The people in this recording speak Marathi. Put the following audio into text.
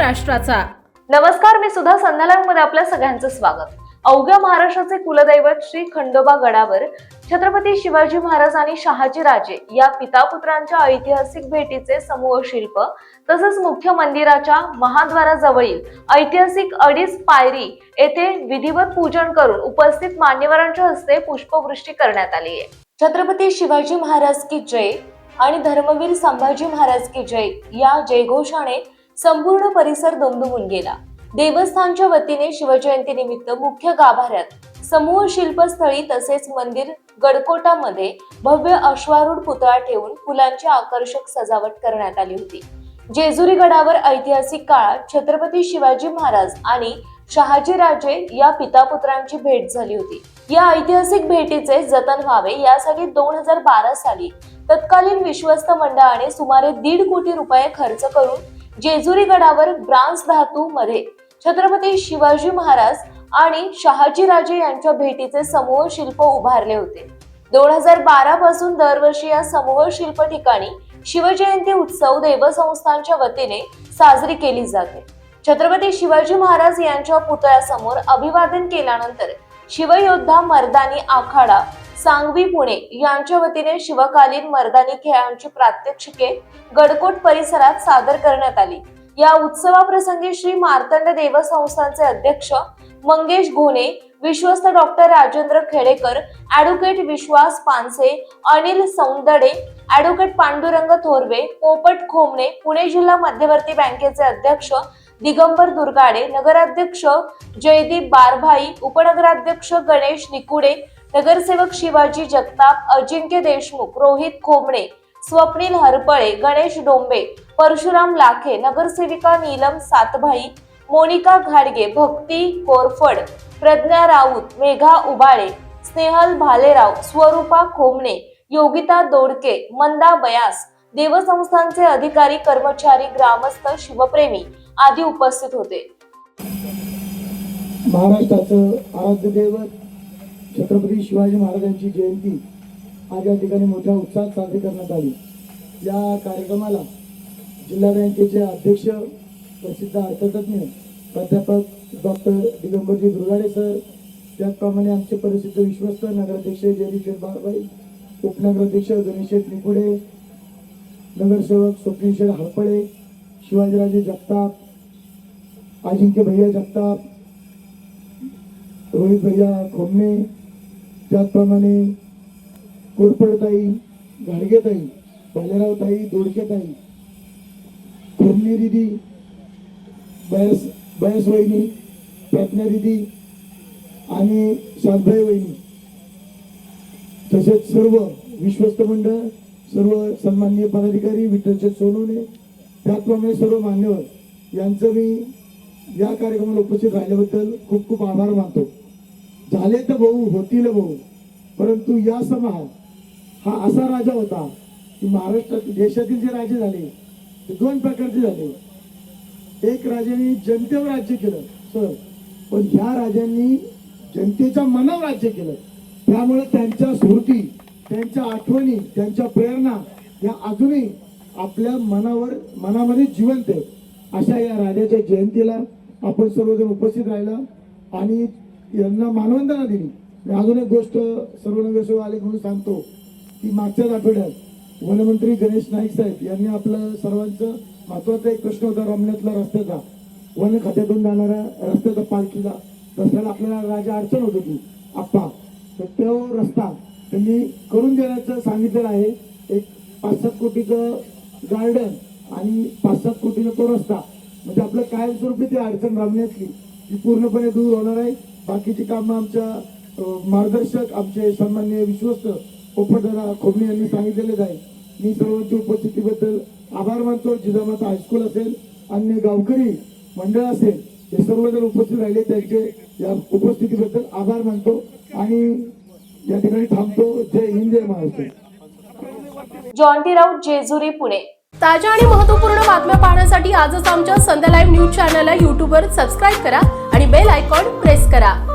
राष्ट्राचा। नमस्कार, मी सुद्धा संध्याकाळमध्ये आपल्या सगळ्यांचं स्वागत। अवघ्या महाराष्ट्राचे कुलदैवत श्री खंडोबा गडावर छत्रपती शिवाजी महाराज आणि शहाजी राजे या पितापुत्रांच्या ऐतिहासिक भेटीचे समूह शिल्प तसंच मुख्य मंदिराच्या महाद्वाराजवळील ऐतिहासिक 2.5 पायरी येथे विधिवत पूजन करून उपस्थित मान्यवरांच्या हस्ते पुष्पवृष्टी करण्यात आली आहे। छत्रपती शिवाजी महाराज की जय आणि धर्मवीर संभाजी महाराज की जय या जयघोषाने संपूर्ण परिसर दुमदुमून गेला। देवस्थानच्या वतीने शिवजयंती निमित्त मुख्य गाभाऱ्यात समूह शिल्पस्थळी तसेच मंदिर गडकोटामध्ये भव्य अश्वारूढ पुतळा ठेवून फुलांची आकर्षक सजावट करण्यात आली होती। जेजुरी गडावर ऐतिहासिक काळात छत्रपती शिवाजी महाराज आणि शहाजी राजे या पितापुत्रांची भेट झाली होती। या ऐतिहासिक भेटीचे जतन व्हावे यासाठी 2012 साली तत्कालीन विश्वस्त मंडळाने सुमारे 1.5 कोटी रुपये खर्च करून जेजुरी गडावर ब्रांज धातू मध्ये छत्रपती शिवाजी महाराज आणि शहाजी राजे यांच्या भेटीचे समूह शिल्प उभारले होते। 2012 पासून दरवर्षी या समूह शिल्प ठिकाणी शिवजयंती उत्सव देवस्थानच्या वतीने साजरी केली जाते। छत्रपती शिवाजी महाराज यांच्या पुतळ्यासमोर अभिवादन केल्यानंतर शिवयोद्धा मर्दानी आखाडा सांगवी पुणे यांच्या वतीने शिवकालीन मर्दानी खेळांची प्रात्यक्षिके गडकोट परिसरात सादर करण्यात आली। या उत्सवाप्रसंगी श्री मार्तंड देवस्थानचे अध्यक्ष मंगेश घोणे, विश्वस्त डॉक्टर राजेंद्र खेडेकर, ॲडव्होकेट विश्वास पानसे, अनिल सौंदडे, ॲडव्होकेट पांडुरंग थोरवे, पोपट खोमणे, पुणे जिल्हा मध्यवर्ती बँकेचे अध्यक्ष दिगंबर दुर्गाडे, नगराध्यक्ष जयदीप बारभाई, उपनगराध्यक्ष गणेश निकुडे, नगरसेवक शिवाजी जगताप, अजिंक्य देशमुख, रोहित खोमणे, स्वप्नील हरपळे, गणेश डोंबे, परशुराम लाखे, नगरसेविका नीलम सातभाई, मोनिका घाडगे, भक्ती कोरफड, प्रज्ञा राऊत, मेघा उबाळे, स्नेहल भालेराव, स्वरूपा खोमणे, योगिता दोडके, मंदा बयास, देवस्थानचे अधिकारी, कर्मचारी, ग्रामस्थ, शिवप्रेमी आदी उपस्थित होते। महाराष्ट्राचं आराध्य दैवत छत्रपती शिवाजी महाराजांची जयंती आज या ठिकाणी मोठ्या उत्साहात साजरी करण्यात आली। या कार्यक्रमाला जिल्हा बँकेचे अध्यक्ष, प्रसिद्ध अर्थतज्ञ प्राध्यापक डॉक्टर दिगंबरजी दुर्गाडे सर, त्याचप्रमाणे आमचे प्रसिद्ध विश्वस्त नगराध्यक्ष जयदीप बारभाई, उपनगराध्यक्ष गणेश निकुडे, नगरसेवक स्वप्नील हरपळे, शिवाजीराजे जगताप, अजिंक्य भैया जगताप, रोहित भैया खोमणे, त्याचप्रमाणे कोरफडताई, घाडगेताई, भालेरावताई, दोडकेताई, खोमणे दिदी, बयास वहिनी, प्रज्ञा दिदी आणि शांतभाई वहिनी, तसेच सर्व विश्वस्त मंडळ, सर्व सन्माननीय पदाधिकारी, विठ्ठल सोनवणे, त्याचप्रमाणे सर्व मान्यवर यांचं मी या कार्यक्रमाला उपस्थित राहिल्याबद्दल खूप खूप आभार मानतो। झाले तर भाऊ, होतील भाऊ, परंतु या समाज हा असा राजा होता की महाराष्ट्रात देशातील जे राजे झाले ते 2 प्रकारचे झाले। एक राजांनी जनतेवर राज्य केलं सर, पण ह्या राजांनी जनतेच्या मनावर राज्य केलं। त्यामुळे त्यांच्या स्मृती, त्यांच्या आठवणी, त्यांच्या प्रेरणा या अजूनही आपल्या मनामध्ये जिवंत आहे। अशा या राजाच्या जयंतीला आपण सर्वजण उपस्थित राहिला आणि यांना मानवंदना दिली। अजून एक गोष्ट सर्व नगरसेवक आले म्हणून सांगतो की मागच्याच आठवड्यात वनमंत्री गणेश नाईक साहेब यांनी आपलं सर्वांचं महत्वाचा एक प्रश्न होता रमण्यातला रस्त्याचा, वन खात्यातून जाणाऱ्या रस्त्याचा, पालखीला रस्त्याला आपल्याला राजा अडचण होत होती आप्पा, तर तो रस्ता त्यांनी करून देण्याचं सांगितलेलं आहे। एक 5-7 कोटीचं गार्डन आणि 5-7 कोटीचा तो रस्ता, म्हणजे आपलं कायमस्वरूपी ती अडचण रमण्यातली ती पूर्णपणे दूर होणार आहे। बाकीची कामं आमच्या मार्गदर्शक आमचे सन्माननीय विश्वस्त पोपटदादा खोमणे यांनी सांगितलेले आहे। मी सर्वांच्या उपस्थितीबद्दल आभार मानतो। जिजामाता हायस्कूल असेल, अन्य गावकरी मंडळ असेल, हे सर्वजण उपस्थित राहिले त्यांचे या उपस्थितीबद्दल आभार मानतो आणि या ठिकाणी थांबतो। जय हिंद, जय महाराष्ट्र। जॉन्टी राऊत, जेजुरी, पुणे। ताज्या आणि महत्त्वपूर्ण बातम्या पाहण्यासाठी आजच आमच्या संध्या लाईव्ह न्यूज चॅनलला YouTube वर सबस्क्राईब करा आणि बेल आयकॉन प्रेस करा।